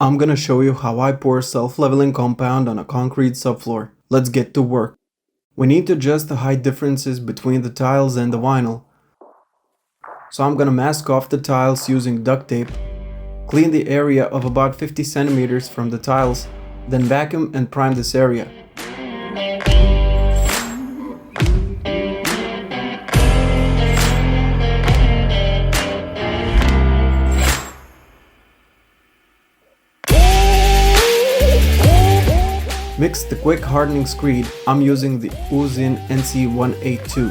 I'm gonna show you how I pour self-leveling compound on a concrete subfloor. Let's get to work. We need to adjust the height differences between the tiles and the vinyl. So I'm gonna mask off the tiles using duct tape, clean the area of about 50 centimeters from the tiles, then vacuum and prime this area. Mix the quick hardening screed. I'm using the UZIN NC 182.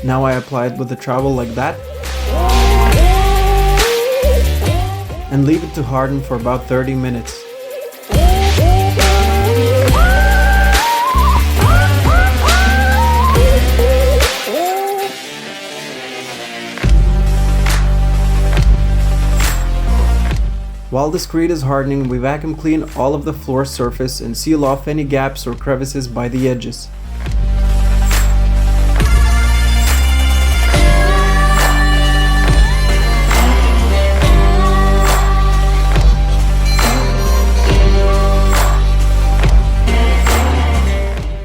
Now I apply it with the trowel like that and leave it to harden for about 30 minutes. While the screed is hardening, we vacuum clean all of the floor surface and seal off any gaps or crevices by the edges.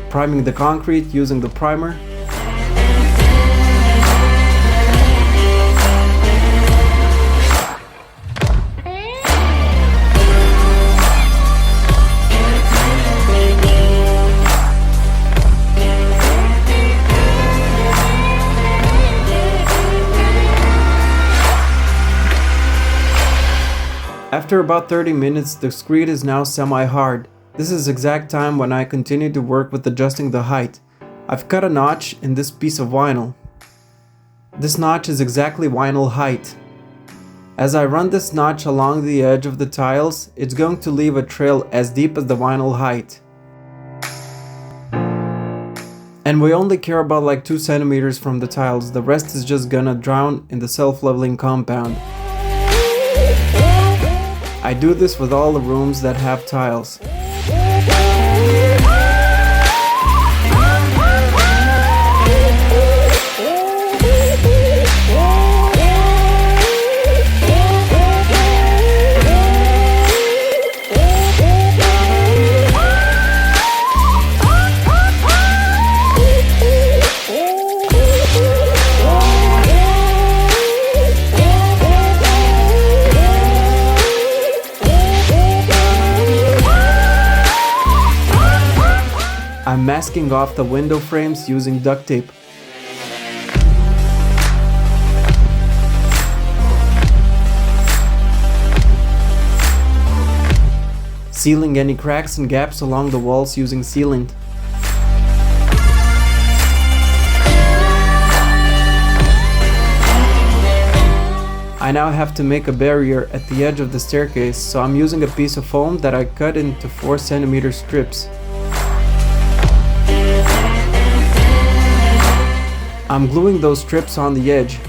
Priming the concrete using the primer. After about 30 minutes, the screed is now semi-hard. This is exact time when I continue to work with adjusting the height. I've cut a notch in this piece of vinyl. This notch is exactly vinyl height. As I run this notch along the edge of the tiles, it's going to leave a trail as deep as the vinyl height. And we only care about like 2 centimeters from the tiles, the rest is just gonna drown in the self-leveling compound. I do this with all the rooms that have tiles. I'm masking off the window frames using duct tape. Sealing any cracks and gaps along the walls using sealant. I now have to make a barrier at the edge of the staircase, so I'm using a piece of foam that I cut into 4 centimeter strips. I'm gluing those strips on the edge.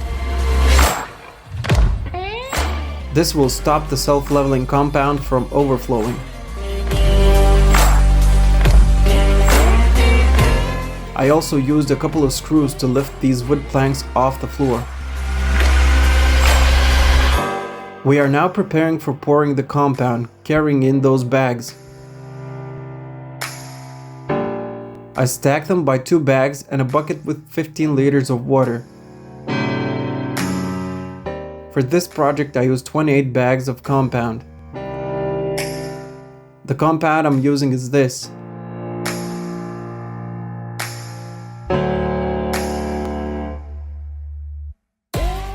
This will stop the self-leveling compound from overflowing. I also used a couple of screws to lift these wood planks off the floor. We are now preparing for pouring the compound, carrying in those bags. I stack them by 2 bags and a bucket with 15 liters of water. For this project I used 28 bags of compound. The compound I'm using is this.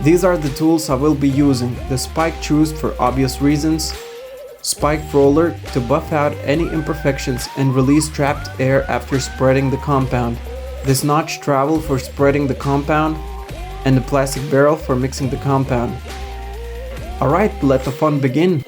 These are the tools I will be using. The spike choose for obvious reasons, spike roller to buff out any imperfections and release trapped air after spreading the compound, this notch trowel for spreading the compound, and the plastic barrel for mixing the compound. Alright, let the fun begin!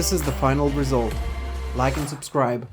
this is the final result. Like and subscribe.